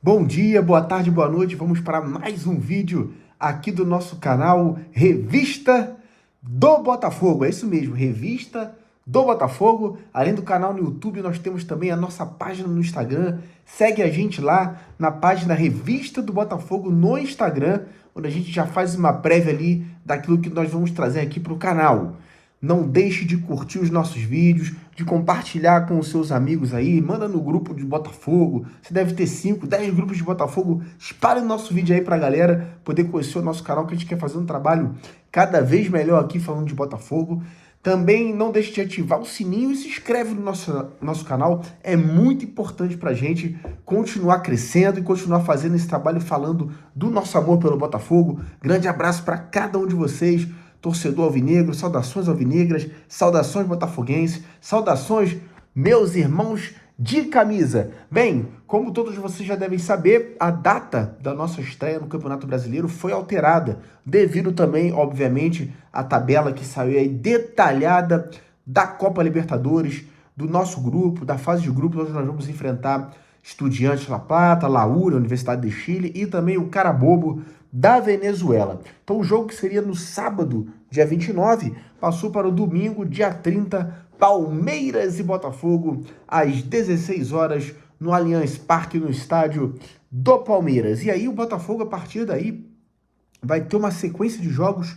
Bom dia, boa tarde, boa noite. Vamos para mais um vídeo aqui do nosso canal Revista do Botafogo. É isso mesmo, Revista do Botafogo. Além do canal no YouTube, nós temos também a nossa página no Instagram. Segue a gente lá na página Revista do Botafogo no Instagram, onde a gente já faz uma prévia ali daquilo que nós vamos trazer aqui para o canal. Não deixe de curtir os nossos vídeos, de compartilhar com os seus amigos aí, manda no grupo de Botafogo, você deve ter 5, 10 grupos de Botafogo, espalhe o nosso vídeo aí pra galera poder conhecer o nosso canal, que a gente quer fazer um trabalho cada vez melhor aqui falando de Botafogo. Também não deixe de ativar o sininho e se inscreve no nosso canal, é muito importante pra gente continuar crescendo e continuar fazendo esse trabalho falando do nosso amor pelo Botafogo. Grande abraço para cada um de vocês. Torcedor alvinegro, saudações alvinegras, saudações botafoguenses, saudações meus irmãos de camisa. Bem, como todos vocês já devem saber, a data da nossa estreia no Campeonato Brasileiro foi alterada, devido também, obviamente, à tabela que saiu aí detalhada da Copa Libertadores, do nosso grupo, da fase de grupo, onde nós vamos enfrentar Estudiantes La Plata, Laúra, Universidade de Chile e também o Carabobo da Venezuela. Então o jogo que seria no sábado, dia 29, passou para o domingo, dia 30, Palmeiras e Botafogo, às 16 horas, no Allianz Parque, no estádio do Palmeiras. E aí o Botafogo, a partir daí, vai ter uma sequência de jogos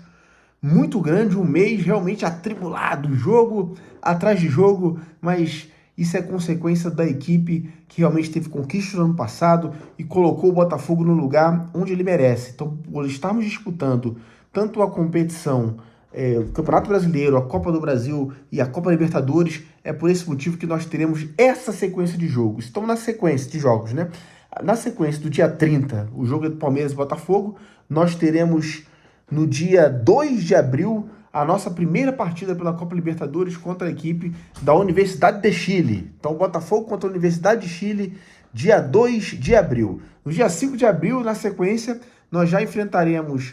muito grande, um mês realmente atribulado, jogo atrás de jogo, mas isso é consequência da equipe que realmente teve conquistas no ano passado e colocou o Botafogo no lugar onde ele merece. Então, por estarmos disputando tanto a competição, o Campeonato Brasileiro, a Copa do Brasil e a Copa Libertadores, é por esse motivo que nós teremos essa sequência de jogos. Então, na sequência de jogos, né? Na sequência do dia 30, o jogo é do Palmeiras e Botafogo, nós teremos no dia 2 de abril a nossa primeira partida pela Copa Libertadores contra a equipe da Universidade de Chile. Então, Botafogo contra a Universidade de Chile, dia 2 de abril. No dia 5 de abril, na sequência, nós já enfrentaremos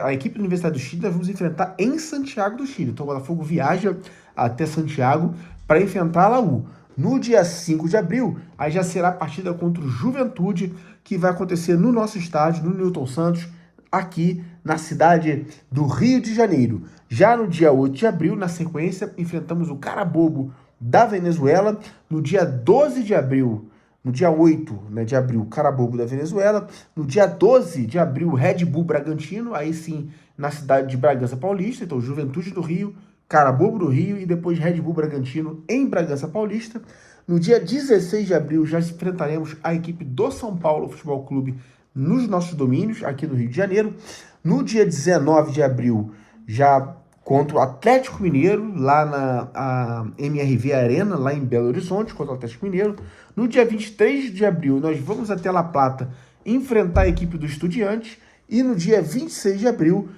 a equipe da Universidade do Chile, nós vamos enfrentar em Santiago do Chile. Então, o Botafogo viaja até Santiago para enfrentar a Laú. No dia 5 de abril, aí já será a partida contra o Juventude, que vai acontecer no nosso estádio, no Newton Santos, aqui na cidade do Rio de Janeiro. Já no dia 8 de abril, na sequência, enfrentamos o Carabobo da Venezuela. No dia 12 de abril, no dia 8, né, de abril, Carabobo da Venezuela. No dia 12 de abril, Red Bull Bragantino, aí sim, na cidade de Bragança Paulista. Então, Juventude do Rio, Carabobo do Rio e depois Red Bull Bragantino em Bragança Paulista. No dia 16 de abril, já enfrentaremos a equipe do São Paulo Futebol Clube nos nossos domínios, aqui no Rio de Janeiro. No dia 19 de abril, já contra o Atlético Mineiro, lá na MRV Arena, lá em Belo Horizonte, contra o Atlético Mineiro. No dia 23 de abril, nós vamos até La Plata enfrentar a equipe do Estudiantes. E no dia 26 de abril,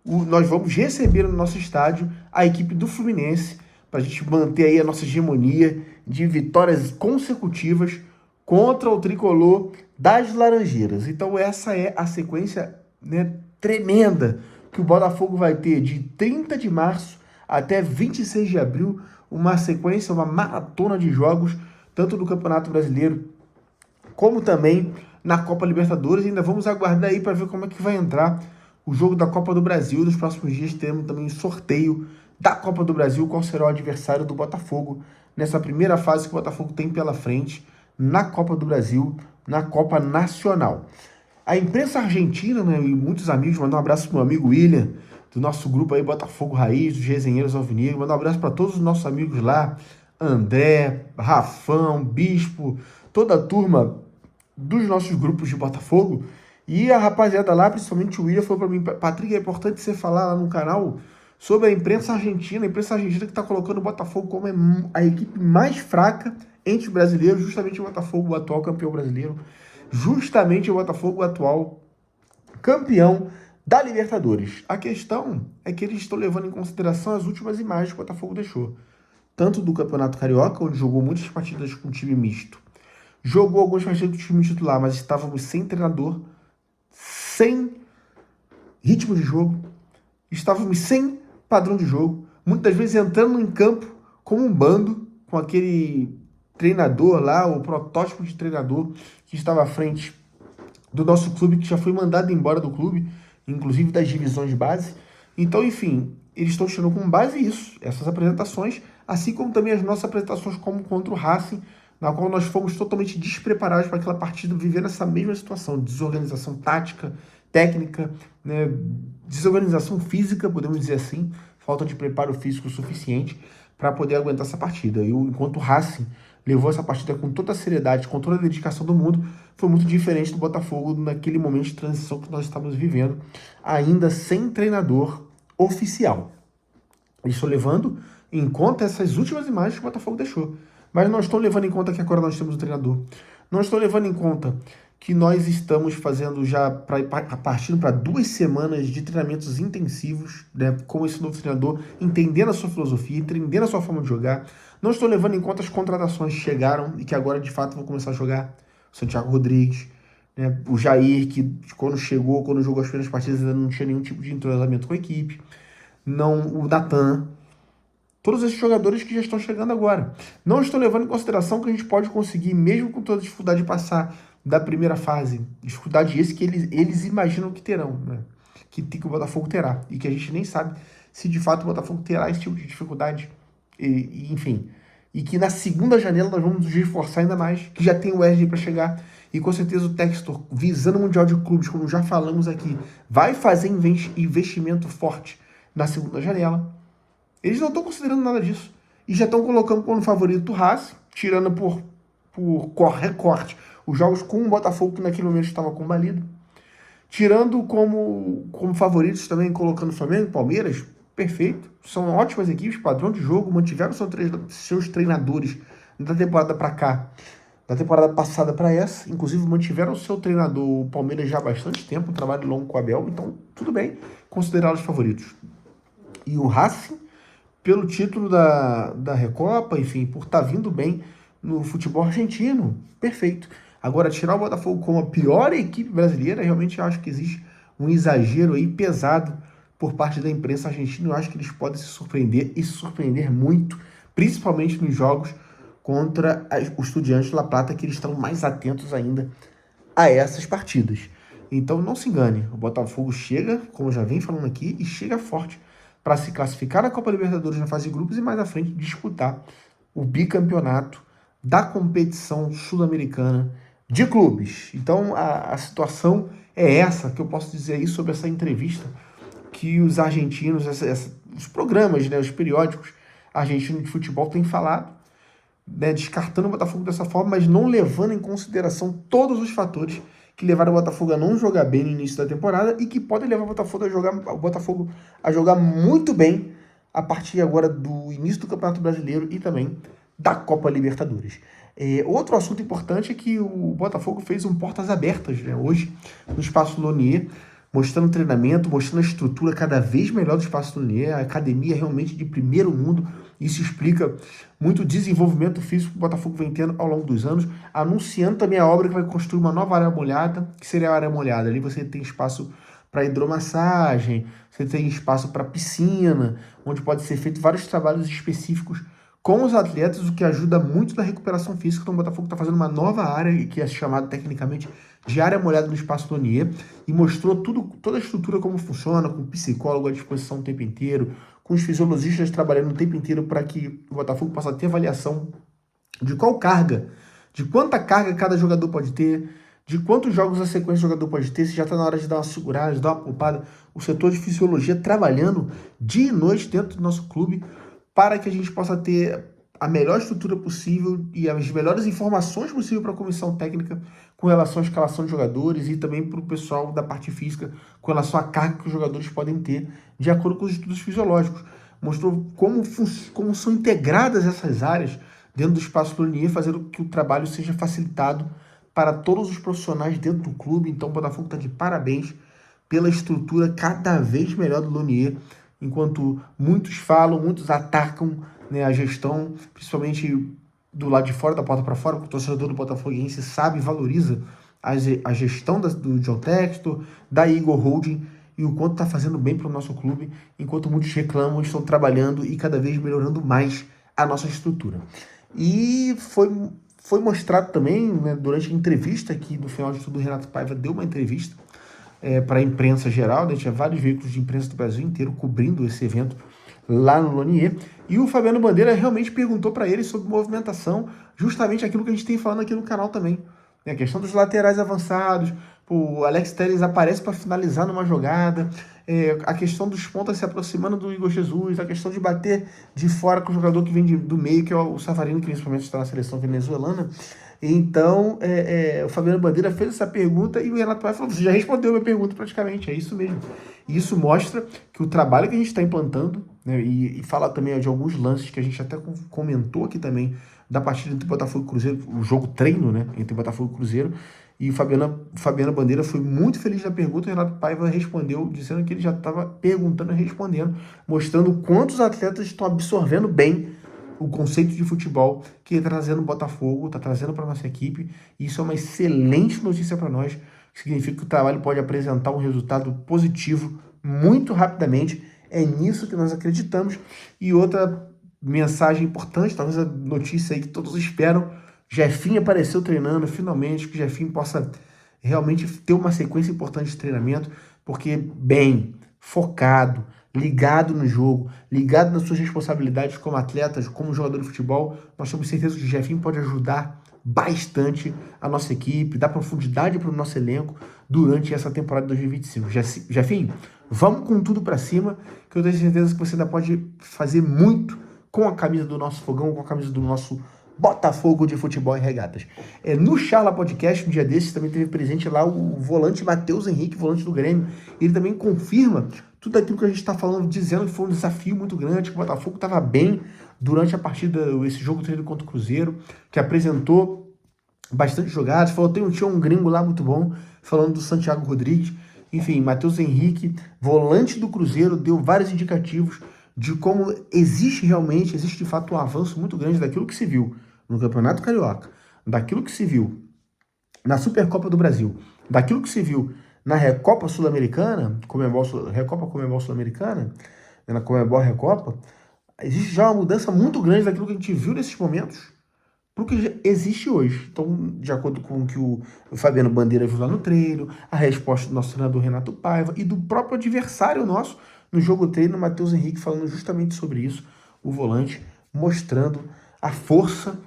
nós vamos receber no nosso estádio a equipe do Fluminense, para a gente manter aí a nossa hegemonia de vitórias consecutivas contra o tricolor das Laranjeiras. Então essa é a sequência, né, tremenda que o Botafogo vai ter de 30 de março até 26 de abril, uma sequência, uma maratona de jogos, tanto no Campeonato Brasileiro como também na Copa Libertadores. Ainda vamos aguardar aí para ver como é que vai entrar o jogo da Copa do Brasil. Nos próximos dias teremos também o sorteio da Copa do Brasil, qual será o adversário do Botafogo nessa primeira fase que o Botafogo tem pela frente na Copa do Brasil, na Copa Nacional. A imprensa argentina, né, e muitos amigos, mandar um abraço pro meu amigo William, do nosso grupo aí, Botafogo Raiz, dos Resenheiros Alvinegros, mandar um abraço para todos os nossos amigos lá, André, Rafão, Bispo, toda a turma dos nossos grupos de Botafogo. E a rapaziada lá, principalmente o William, falou para mim: Patrick, é importante você falar lá no canal sobre a imprensa argentina que está colocando o Botafogo como a equipe mais fraca entre os brasileiros, justamente o Botafogo, o atual campeão brasileiro, justamente o Botafogo, o atual campeão da Libertadores. A questão é que eles estão levando em consideração as últimas imagens que o Botafogo deixou, tanto do Campeonato Carioca, onde jogou muitas partidas com time misto, jogou algumas partidas com time titular, mas estávamos sem treinador, sem ritmo de jogo, estávamos sem padrão de jogo, muitas vezes entrando em campo como um bando, com aquele treinador lá, o protótipo de treinador que estava à frente do nosso clube, que já foi mandado embora do clube, inclusive das divisões de base. Então, enfim, eles estão tirando como base isso, essas apresentações, assim como também as nossas apresentações como contra o Racing, na qual nós fomos totalmente despreparados para aquela partida, vivendo essa mesma situação, desorganização tática, técnica, né, desorganização física, podemos dizer assim, falta de preparo físico suficiente para poder aguentar essa partida. E enquanto o Racing levou essa partida com toda a seriedade, com toda a dedicação do mundo, foi muito diferente do Botafogo naquele momento de transição que nós estávamos vivendo, ainda sem treinador oficial. Estou levando em conta essas últimas imagens que o Botafogo deixou. Mas não estou levando em conta que agora nós temos um treinador. Não estou levando em conta que nós estamos fazendo já, partindo para 2 semanas de treinamentos intensivos, né, com esse novo treinador, entendendo a sua filosofia, entendendo a sua forma de jogar. Não estou levando em conta as contratações que chegaram e que agora de fato vão começar a jogar. O Santiago Rodrigues, né, o Jair, que quando jogou as primeiras partidas, ainda não tinha nenhum tipo de entrosamento com a equipe. Não, o Natan. Todos esses jogadores que já estão chegando agora. Não estou levando em consideração que a gente pode conseguir, mesmo com toda a dificuldade de passar da primeira fase, dificuldade esse que eles imaginam que terão, né? Que o Botafogo terá. E que a gente nem sabe se de fato o Botafogo terá esse tipo de dificuldade. Enfim. E que na segunda janela nós vamos nos reforçar ainda mais, que já tem o Wesley para chegar. E com certeza o Textor, visando o Mundial de Clubes, como já falamos aqui, vai fazer investimento forte na segunda janela. Eles não estão considerando nada disso. E já estão colocando como favorito o Racing, tirando por recorte os jogos com o Botafogo, que naquele momento estava combalido. Tirando como favoritos também, colocando Flamengo e Palmeiras, perfeito. São ótimas equipes, padrão de jogo, mantiveram seus treinadores da temporada para cá, da temporada passada para essa. Inclusive mantiveram o seu treinador, o Palmeiras, já há bastante tempo, um trabalho longo com o Abel. Então, tudo bem, considerá-los favoritos. E o Racing, pelo título da Recopa, enfim, por estar vindo bem no futebol argentino, perfeito. Agora, tirar o Botafogo como a pior equipe brasileira, realmente eu acho que existe um exagero aí pesado por parte da imprensa argentina. Eu acho que eles podem se surpreender e se surpreender muito, principalmente nos jogos contra os Estudiantes de La Plata, que eles estão mais atentos ainda a essas partidas. Então, não se engane, o Botafogo chega, como eu já venho falando aqui, e chega forte para se classificar na Copa Libertadores na fase de grupos e mais à frente disputar o bicampeonato da competição sul-americana de clubes. Então a situação é essa que eu posso dizer aí sobre essa entrevista que os argentinos, os programas, né, os periódicos argentinos de futebol têm falado, né, descartando o Botafogo dessa forma, mas não levando em consideração todos os fatores que levaram o Botafogo a não jogar bem no início da temporada e que podem levar o Botafogo a jogar muito bem a partir agora do início do Campeonato Brasileiro e também da Copa Libertadores. Outro assunto importante é que o Botafogo fez um portas abertas, né, hoje no Espaço Lonier, mostrando treinamento, mostrando a estrutura cada vez melhor do Espaço Lonier, a academia realmente de primeiro mundo. Isso explica muito o desenvolvimento físico que o Botafogo vem tendo ao longo dos anos, anunciando também a obra que vai construir uma nova área molhada, que seria a área molhada. Ali você tem espaço para hidromassagem, você tem espaço para piscina, onde pode ser feito vários trabalhos específicos com os atletas, o que ajuda muito na recuperação física. Então o Botafogo está fazendo uma nova área, que é chamada tecnicamente de área molhada no Espaço Lonier, e mostrou toda a estrutura como funciona, com psicólogo à disposição o tempo inteiro, com os fisiologistas trabalhando o tempo inteiro para que o Botafogo possa ter avaliação de qual carga, de quanta carga cada jogador pode ter, de quantos jogos a sequência o jogador pode ter, se já está na hora de dar uma segurada, de dar uma poupada. O setor de fisiologia trabalhando dia e noite dentro do nosso clube para que a gente possa ter a melhor estrutura possível e as melhores informações possíveis para a comissão técnica com relação à escalação de jogadores e também para o pessoal da parte física com relação à carga que os jogadores podem ter de acordo com os estudos fisiológicos. Mostrou como são integradas essas áreas dentro do Espaço Lonier, fazendo que o trabalho seja facilitado para todos os profissionais dentro do clube. Então o Botafogo está de parabéns pela estrutura cada vez melhor do Lonier, enquanto muitos falam, muitos atacam, né, a gestão, principalmente do lado de fora, da porta para fora, porque o torcedor do Botafoguense sabe e valoriza a gestão do John Textor, da Igor Holding, e o quanto está fazendo bem para o nosso clube, enquanto muitos reclamam, estão trabalhando e cada vez melhorando mais a nossa estrutura. E foi mostrado também, né, durante a entrevista que no final de tudo o Renato Paiva deu uma entrevista para a imprensa geral, né, tinha vários veículos de imprensa do Brasil inteiro cobrindo esse evento lá no Lonier, e o Fabiano Bandeira realmente perguntou para ele sobre movimentação, justamente aquilo que a gente tem falando aqui no canal também, né, a questão dos laterais avançados, o Alex Telles aparece para finalizar numa jogada, a questão dos pontas se aproximando do Igor Jesus, a questão de bater de fora com o jogador que vem do meio, que é o Savarino, que principalmente está na seleção venezuelana. Então, o Fabiano Bandeira fez essa pergunta e o Renato Paiva falou: você já respondeu a minha pergunta praticamente, é isso mesmo. E isso mostra que o trabalho que a gente está implantando, né, e fala também de alguns lances que a gente até comentou aqui também, da partida entre Botafogo e Cruzeiro, o jogo treino, né, entre Botafogo e Cruzeiro, e o Fabiano Bandeira foi muito feliz na pergunta, e o Renato Paiva respondeu, dizendo que ele já estava perguntando e respondendo, mostrando quantos atletas estão absorvendo bem o conceito de futebol que está trazendo o Botafogo, está trazendo para a nossa equipe, e isso é uma excelente notícia para nós, que significa que o trabalho pode apresentar um resultado positivo muito rapidamente, é nisso que nós acreditamos. E outra mensagem importante, talvez a notícia aí que todos esperam, Jefinho apareceu treinando, finalmente, que o Jefinho possa realmente ter uma sequência importante de treinamento, porque bem, focado, ligado no jogo, ligado nas suas responsabilidades como atleta, como jogador de futebol, nós temos certeza que o Jefinho pode ajudar bastante a nossa equipe, dar profundidade para o nosso elenco durante essa temporada de 2025. Jefinho, vamos com tudo para cima, que eu tenho certeza que você ainda pode fazer muito com a camisa do nosso Fogão, com a camisa do nosso Botafogo de Futebol e Regatas. No Charla Podcast, um dia desses, também teve presente lá o volante Matheus Henrique, volante do Grêmio. Ele também confirma tudo aquilo que a gente está falando, dizendo que foi um desafio muito grande, que o Botafogo estava bem durante a partida, esse jogo treino contra o Cruzeiro, que apresentou bastante jogadas. Falou, tinha um gringo lá muito bom, falando do Santiago Rodrigues. Enfim, Matheus Henrique, volante do Cruzeiro, deu vários indicativos de como existe de fato um avanço muito grande daquilo que se viu no Campeonato Carioca, daquilo que se viu na Supercopa do Brasil, daquilo que se viu na Recopa Sul-Americana, Recopa Comebol Sul-Americana, na Comebol Recopa. Existe já uma mudança muito grande daquilo que a gente viu nesses momentos para o que existe hoje. Então, de acordo com o que o Fabiano Bandeira viu lá no treino, a resposta do nosso treinador Renato Paiva e do próprio adversário nosso no jogo treino, Matheus Henrique falando justamente sobre isso, o volante, mostrando a força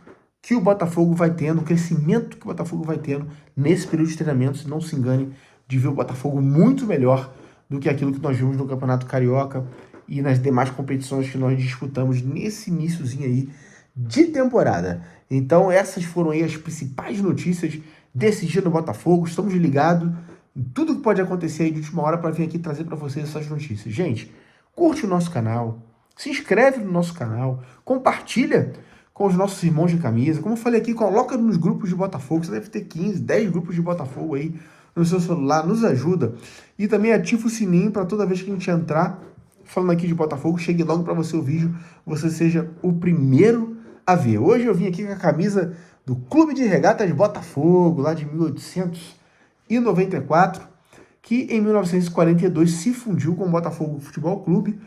que o Botafogo vai tendo, o crescimento que o Botafogo vai tendo nesse período de treinamento. Não se engane de ver o Botafogo muito melhor do que aquilo que nós vimos no Campeonato Carioca e nas demais competições que nós disputamos nesse iniciozinho aí de temporada. Então essas foram aí as principais notícias desse dia no Botafogo. Estamos ligados em tudo que pode acontecer aí de última hora para vir aqui trazer para vocês essas notícias. Gente, curte o nosso canal, se inscreve no nosso canal, compartilha com os nossos irmãos de camisa. Como eu falei aqui, coloca nos grupos de Botafogo, você deve ter 15, 10 grupos de Botafogo aí no seu celular, nos ajuda. E também ativa o sininho para toda vez que a gente entrar falando aqui de Botafogo, chegue logo para você o vídeo, você seja o primeiro a ver. Hoje eu vim aqui com a camisa do Clube de Regatas Botafogo, lá de 1894, que em 1942 se fundiu com o Botafogo Futebol Clube,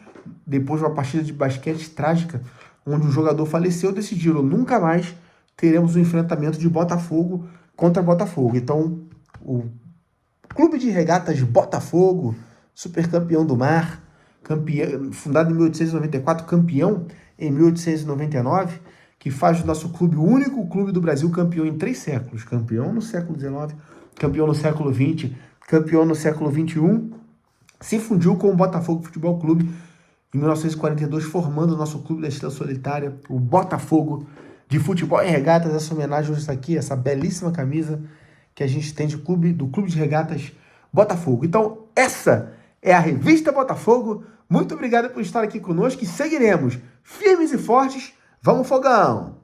depois de uma partida de basquete trágica, onde um jogador faleceu. Decidiram nunca mais teremos um enfrentamento de Botafogo contra Botafogo. Então, o Clube de Regatas Botafogo, supercampeão do mar, fundado em 1894, campeão em 1899, que faz do nosso clube o único clube do Brasil campeão em 3 séculos. Campeão no século XIX, campeão no século XX, campeão no século XXI, se fundiu com o Botafogo Futebol Clube em 1942, formando o nosso clube da Estrela Solitária, o Botafogo de Futebol e Regatas. Essa homenagem hoje aqui, essa belíssima camisa que a gente tem do Clube de Regatas Botafogo. Então, essa é a Revista Botafogo. Muito obrigado por estar aqui conosco e seguiremos firmes e fortes. Vamos, Fogão!